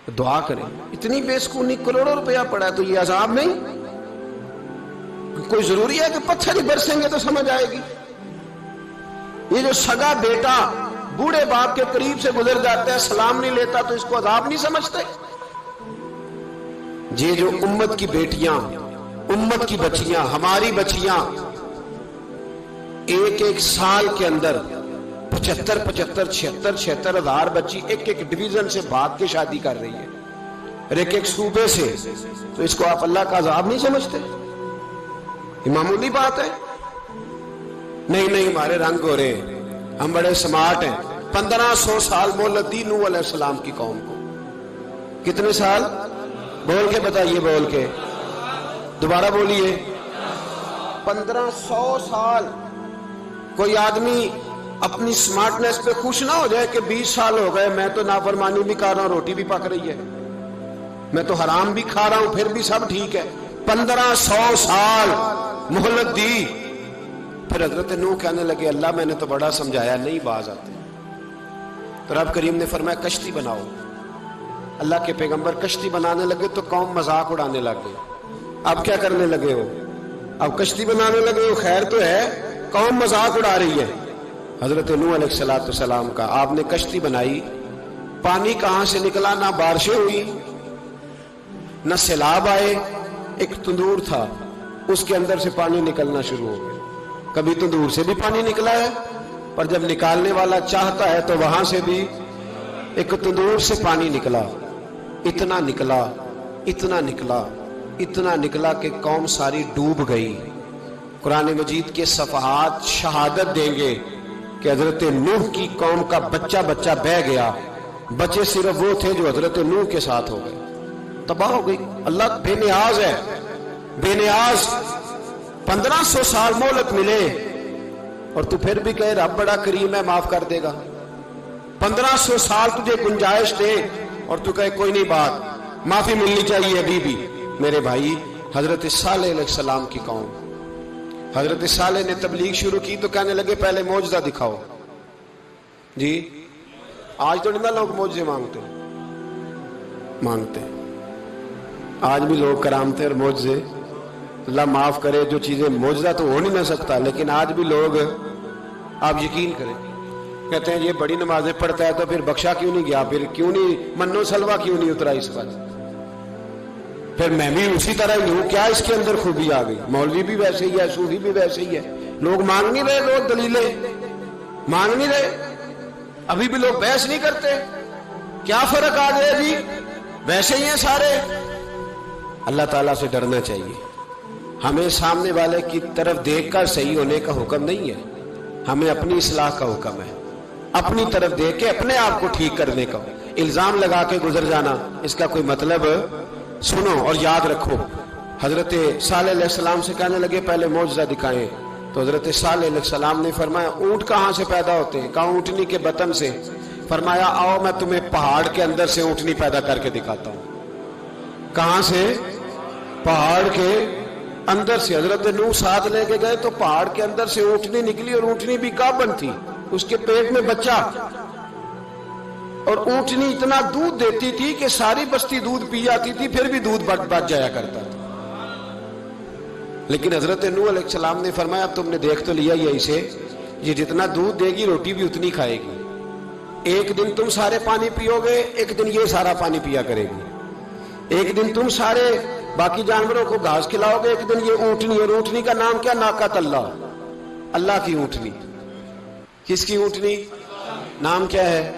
دعا کریں. اتنی بے سکونی، کروڑوں روپیہ پڑا ہے تو یہ عذاب نہیں؟ کوئی ضروری ہے کہ پتھر ہی برسیں گے تو سمجھ آئے گی؟ یہ جو سگا بیٹا بوڑھے باپ کے قریب سے گزر جاتا ہے، سلام نہیں لیتا، تو اس کو عذاب نہیں سمجھتے؟ یہ جو امت کی بیٹیاں، امت کی بچیاں، ہماری بچیاں ایک سال کے اندر 75,000 ہزار بچی ایک ڈویژن سے بھاگ کے شادی کر رہی ہے، اور ایک صوبے سے، تو اس کو آپ اللہ کا عذاب نہیں سمجھتے؟ یہ معمولی بات ہے؟ نہیں ہمارے رنگ ہو رہے ہیں، ہم بڑے سمارٹ ہیں. 1500 سال مہلت دی نوح علیہ السلام کی قوم کو. کتنے سال؟ بول کے بتائیے، بول کے دوبارہ بولیے. 1500 سال. کوئی آدمی اپنی سمارٹنس پہ خوش نہ ہو جائے کہ 20 سال ہو گئے، میں تو نافرمانی بھی کر رہا ہوں، روٹی بھی پک رہی ہے، میں تو حرام بھی کھا رہا ہوں، پھر بھی سب ٹھیک ہے. 1500 سال مہلت دی. پھر حضرت نوح کہنے لگے اللہ میں نے تو بڑا سمجھایا، نہیں باز آتے. تو رب کریم نے فرمایا کشتی بناؤ. اللہ کے پیغمبر کشتی بنانے لگے تو قوم مذاق اڑانے لگ گئی. اب کیا کرنے لگے ہو؟ اب کشتی بنانے لگے ہو، خیر تو ہے، قوم مذاق اڑا رہی ہے. حضرت نوح علیہ السلام کا آپ نے کشتی بنائی، پانی کہاں سے نکلا؟ نہ بارشیں ہوئی، نہ سیلاب آئے. ایک تندور تھا، اس کے اندر سے پانی نکلنا شروع ہو گیا. کبھی تندور سے بھی پانی نکلا ہے، پر جب نکالنے والا چاہتا ہے تو وہاں سے بھی ایک تندور سے پانی نکلا. اتنا نکلا، اتنا نکلا، اتنا نکلا کہ قوم ساری ڈوب گئی. قرآن مجید کے صفحات شہادت دیں گے کہ حضرت نوح کی قوم کا بچہ بہ گیا. بچے صرف وہ تھے جو حضرت نوح کے ساتھ ہو گئے، تباہ ہو گئی. اللہ بے نیاز ہے، بے نیاز. 1500 سال مہلت ملے اور تو پھر بھی کہے رب بڑا کریم ہے، معاف کر دے گا. 1500 سال تجھے گنجائش دے اور تو کہے کوئی نہیں، بات معافی ملنی چاہیے ابھی بھی. میرے بھائی، حضرت صالح علیہ السلام کی قوم، حضرت صالح نے تبلیغ شروع کی تو کہنے لگے پہلے معجزہ دکھاؤ. جی آج تو نہیں لوگ معجزے مانگتے، آج بھی لوگ کرامتے اور معجزے. اللہ معاف کرے، جو چیزیں معجزہ تو ہو نہیں نہ سکتا، لیکن آج بھی لوگ، آپ یقین کریں، کہتے ہیں یہ بڑی نمازیں پڑھتا ہے تو پھر بخشا کیوں نہیں گیا، پھر کیوں نہیں منو سلوا کیوں نہیں اترا اس پر، پھر میں بھی اسی طرح ہی ہوں، کیا اس کے اندر خوبی آ گئی؟ مولوی بھی ویسے ہی ہے، صوفی بھی ویسے ہی ہے. لوگ مانگ نہیں رہے، لوگ دلیلیں مانگ نہیں رہے، ابھی بھی لوگ بحث نہیں کرتے. کیا فرق آ گیا جی؟ ویسے ہی ہیں سارے. اللہ تعالیٰ سے ڈرنا چاہیے. ہمیں سامنے والے کی طرف دیکھ کر صحیح ہونے کا حکم نہیں ہے، ہمیں اپنی اصلاح کا حکم ہے. اپنی طرف دیکھ کے اپنے آپ کو ٹھیک کرنے کا. الزام لگا کے گزر جانا، اس کا کوئی مطلب. سنو اور یاد رکھو، حضرت صالح علیہ السلام سے کہنے لگے پہلے معجزہ دکھائیں. تو حضرت صالح علیہ السلام نے فرمایا اونٹ کہاں سے پیدا ہوتے ہیں؟ کہا اونٹنی کے بطن سے. فرمایا آؤ میں تمہیں پہاڑ کے اندر سے اونٹنی پیدا کر کے دکھاتا ہوں. کہاں سے؟ پہاڑ کے اندر سے. حضرت نوح ساتھ لے کے گئے تو پہاڑ کے اندر سے اونٹنی نکلی، اور اونٹنی بھی گابن تھی، اس کے پیٹ میں بچہ. اور اونٹنی اتنا دودھ دیتی تھی کہ ساری بستی دودھ پی جاتی تھی، پھر بھی دودھ بچ جایا کرتا تھا. لیکن حضرت نوح علیہ السلام نے فرمایا اب تم نے دیکھ تو لیا یہ اسے، یہ جتنا دودھ دے گی روٹی بھی اتنی کھائے گی. ایک دن تم سارے پانی پیو گے، ایک دن یہ سارا پانی پیا کرے گی. ایک دن تم سارے باقی جانوروں کو گھاس کھلاؤ گے، ایک دن یہ اونٹنی. اور اونٹنی کا نام کیا؟ ناقۃ اللہ، اللہ کی اونٹنی. کس کی اونٹنی؟ نام کیا ہے؟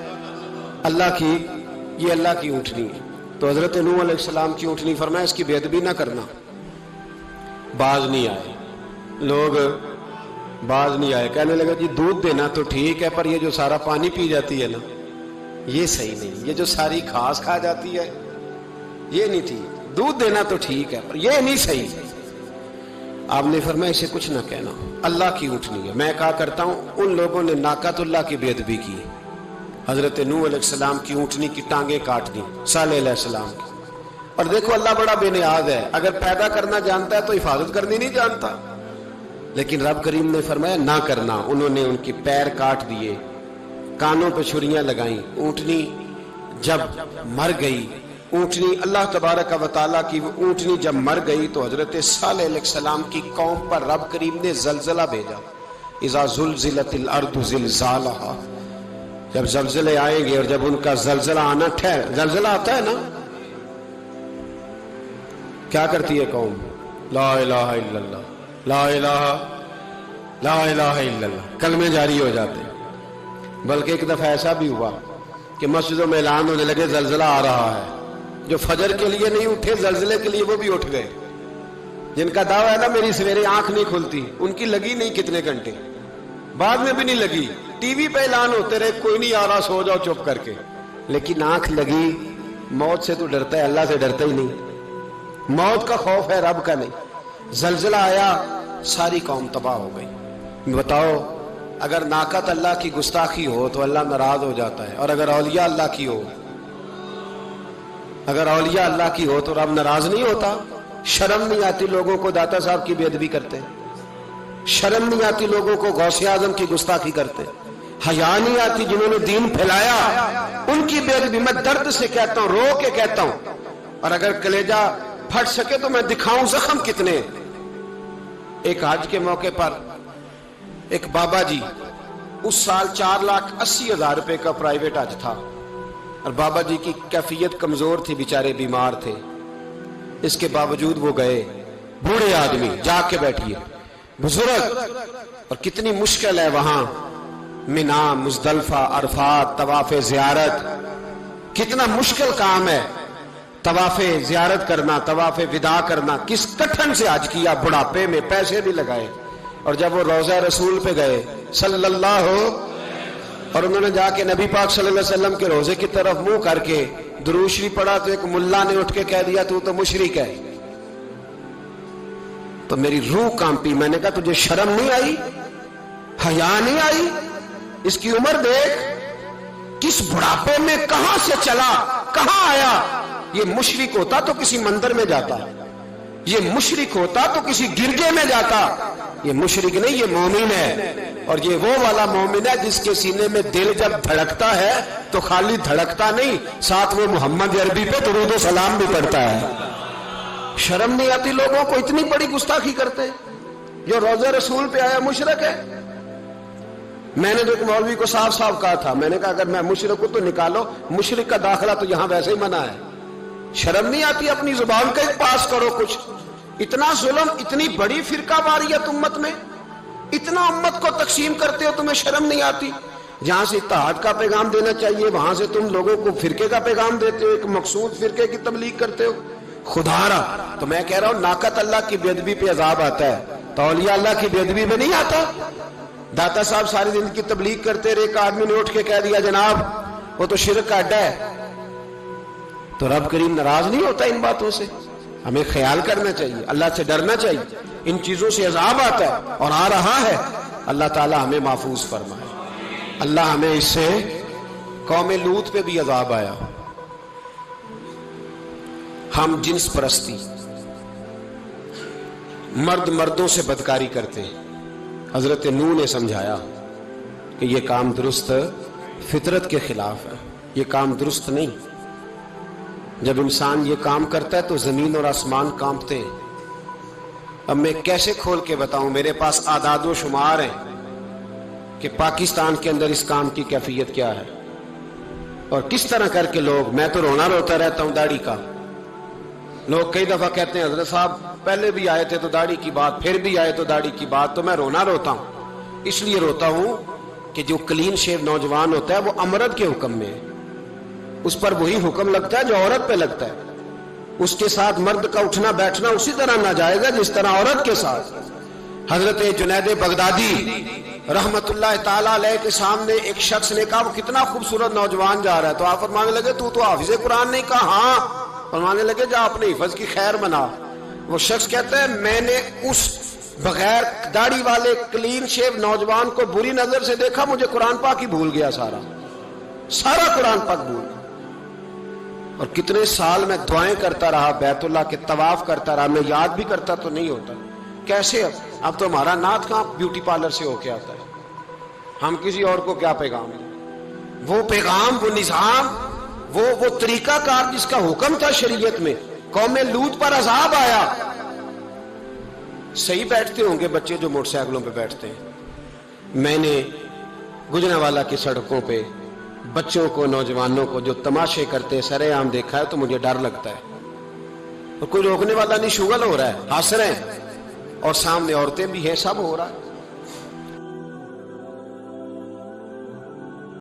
اللہ کی. یہ اللہ کی اونٹنی ہے. تو حضرت نوح علیہ السلام کی اونٹنی. فرمایا اس کی بے ادبی نہ کرنا. باز نہیں آئے لوگ، باز نہیں آئے. کہنے لگا جی دودھ دینا تو ٹھیک ہے، پر یہ جو سارا پانی پی جاتی ہے نا یہ صحیح نہیں. یہ جو ساری گھاس کھا جاتی ہے یہ نہیں ٹھیک. دودھ دینا تو ٹھیک ہے پر یہ نہیں صحیح. آپ نے فرمایا اسے کچھ نہ کہنا، اللہ کی اونٹنی ہے. میں کہا کرتا ہوں ان لوگوں نے ناقۃ اللہ کی بے ادبی کی. حضرت نوح علیہ السلام کی اونٹنی کی ٹانگیں کاٹ دی، صالح علیہ السلام کی. اور دیکھو اللہ بڑا بے نیاز ہے، اگر پیدا کرنا جانتا ہے تو حفاظت کرنی نہیں جانتا. لیکن رب کریم نے فرمایا نہ کرنا. انہوں نے ان کی پیر کاٹ دیے، کانوں پہ چھریاں لگائیں. اونٹنی جب مر گئی اونٹنی اللہ تبارک و تعالیٰ کی وہ اونٹنی جب مر گئی تو حضرت صالح علیہ السلام کی قوم پر رب کریم نے زلزلہ بھیجا. اذا زلزلت الارض زلزالہا، جب زلزلے آئیں گے اور جب ان کا زلزلہ آنا زلزلہ آتا ہے نا، کیا کرتی ہے قوم؟ لا الہ الا اللہ، لا الہ الا اللہ، کلمے جاری ہو جاتے. بلکہ ایک دفعہ ایسا بھی ہوا کہ مسجدوں میں اعلان ہونے لگے زلزلہ آ رہا ہے. جو فجر کے لیے نہیں اٹھے زلزلے کے لیے وہ بھی اٹھ گئے. جن کا دعویٰ ہے نا میری سویرے آنکھ نہیں کھلتی، ان کی لگی نہیں کتنے گھنٹے، بعد میں بھی نہیں لگی. ٹی وی پہ اعلان ہوتے رہے کوئی نہیں آ رہا، سو جاؤ چپ کر کے. لیکن آنکھ لگی. موت سے تو ڈرتا ہے، اللہ سے ڈرتا ہی نہیں. موت کا خوف ہے، رب کا نہیں. زلزلہ آیا، ساری قوم تباہ ہو گئی. بتاؤ، اگر ناقت اللہ کی گستاخی ہو تو اللہ ناراض ہو جاتا ہے، اور اگر اولیاء اللہ کی ہو، اگر اولیاء اللہ کی ہو تو رب ناراض نہیں ہوتا. شرم نہیں آتی لوگوں کو داتا صاحب کی بے ادبی کرتے، شرم نہیں آتی لوگوں کو غوث اعظم کی گستاخی کرتے، حیا نہیں آتی جنہوں نے دین پھیلایا ان کی بے ادبی. میں درد سے کہتا ہوں، رو کے کہتا ہوں، اور اگر کلیجہ پھٹ سکے تو میں دکھاؤں زخم کتنے. ایک حج کے موقع پر ایک بابا جی، اس سال 4,80,000 روپے کا پرائیویٹ حج تھا، اور بابا جی کی کیفیت کمزور تھی، بیچارے بیمار تھے. اس کے باوجود وہ گئے. بوڑھے آدمی، جا کے بیٹھیے، بزرگ، اور کتنی مشکل ہے وہاں مینا، مزدلفہ، عرفات، طواف زیارت. کتنا مشکل کام ہے طواف زیارت کرنا، طواف وداع کرنا. کس کٹھن سے حج کیا، بڑھاپے میں پیسے بھی لگائے. اور جب وہ روضہ رسول پہ گئے صلی اللہ، اور انہوں نے جا کے نبی پاک صلی اللہ علیہ وسلم کے روزے کی طرف منہ کر کے درود شریف پڑھا تو ایک ملا نے اٹھ کے کہہ دیا تو مشرک ہے. تو میری روح کانپی. میں نے کہا تجھے شرم نہیں آئی، حیا نہیں آئی؟ اس کی عمر دیکھ، کس بڑھاپے میں کہاں سے چلا، کہاں آیا. یہ مشرک ہوتا تو کسی مندر میں جاتا، یہ مشرک ہوتا تو کسی گرجے میں جاتا. یہ مشرک نہیں، یہ مومن ہے. اور یہ وہ والا مومن ہے جس کے سینے میں دل جب دھڑکتا ہے تو خالی دھڑکتا نہیں، ساتھ وہ محمد عربی پہ درود و سلام بھی پڑھتا ہے. شرم نہیں آتی لوگوں کو؟ اتنی بڑی گستاخی کرتے. جو روضہ رسول پہ آیا مشرک ہے. میں نے تو ایک مولوی کو صاف صاف کہا تھا، میں نے کہا اگر میں مشرک ہوں تو نکالو، مشرک کا داخلہ تو یہاں ویسے ہی منع ہے. شرم نہیں آتی؟ اپنی زبان کا ایک پاس کرو کچھ. اتنا ظلم، اتنی بڑی فرقہ واریت امت میں، اتنا امت کو تقسیم کرتے ہو، تمہیں شرم نہیں آتی؟ جہاں سے اتحاد کا پیغام دینا چاہیے وہاں سے تم لوگوں کو فرقے کا پیغام دیتے ہو، ایک مخصوص فرقے کی تبلیغ کرتے ہو. خدا را، تو میں کہہ رہا ہوں ناقت اللہ کی بے ادبی پہ عذاب آتا ہے تو اولیاء اللہ کی بے ادبی پہ نہیں آتا. داتا صاحب ساری زندگی کی تبلیغ کرتے رہے، ایک آدمی نے اٹھ کے کہہ دیا جناب وہ تو شرک کا اڈا ہے، تو رب کریم ناراض نہیں ہوتا ان باتوں سے؟ ہمیں خیال کرنا چاہیے، اللہ سے ڈرنا چاہیے. ان چیزوں سے عذاب آتا ہے اور آ رہا ہے. اللہ تعالی ہمیں محفوظ فرمائے. اللہ ہمیں اس سے، قوم لوط پہ بھی عذاب آیا. ہم جنس پرستی، مرد مردوں سے بدکاری کرتے ہیں. حضرت نوح نے سمجھایا کہ یہ کام درست، فطرت کے خلاف ہے، یہ کام درست نہیں. جب انسان یہ کام کرتا ہے تو زمین اور آسمان کانپتے ہیں. اب میں کیسے کھول کے بتاؤں؟ میرے پاس اعداد و شمار ہیں کہ پاکستان کے اندر اس کام کی کیفیت کیا ہے اور کس طرح کر کے لوگ. میں تو رونا روتا رہتا ہوں داڑھی کا. لوگ کئی دفعہ کہتے ہیں حضرت صاحب پہلے بھی آئے تھے تو داڑھی کی بات، پھر بھی آئے تو داڑھی کی بات. تو میں رونا روتا ہوں، اس لیے روتا ہوں کہ جو کلین شیو نوجوان ہوتا ہے وہ امرد کے حکم میں ہے، اس پر وہی حکم لگتا ہے جو عورت پہ لگتا ہے. اس کے ساتھ مرد کا اٹھنا بیٹھنا اسی طرح ناجائز ہے جس طرح عورت کے ساتھ. حضرت جنید بغدادی رحمت اللہ تعالیٰ علیہ کے سامنے ایک شخص نے کہا وہ کتنا خوبصورت نوجوان جا رہا ہے، تو آپ فرمانے لگے تو حافظ قرآن نہیں؟ کہا ہاں. فرمانے لگے جا اپنے حفظ کی خیر بنا. وہ شخص کہتا ہے میں نے اس بغیر داڑھی والے کلین شیو نوجوان کو بری نظر سے دیکھا، مجھے قرآن پاک ہی بھول گیا، سارا قرآن پاک بھول گیا. اور کتنے سال میں دعائیں کرتا رہا، بیت اللہ کے طواف کرتا رہا، میں یاد بھی کرتا تو نہیں ہوتا. کیسے اب تو ہمارا نعت کہاں بیوٹی پارلر سے ہو کے آتا ہے. ہم کسی اور کو کیا پیغام دیں؟ وہ پیغام، وہ نظام وہ طریقہ کار جس کا حکم تھا شریعت میں. قوم لوط پر عذاب آیا. صحیح بیٹھتے ہوں گے بچے جو موٹر سائیکلوں پہ بیٹھتے ہیں. میں نے گجرانوالہ کی سڑکوں پہ بچوں کو, نوجوانوں کو جو تماشے کرتے سر عام دیکھا ہے تو مجھے ڈر لگتا ہے. اور کوئی روکنے والا نہیں, شغل ہو رہا ہے, ہنس رہے ہیں, اور سامنے عورتیں بھی ہیں, سب ہو رہا ہے.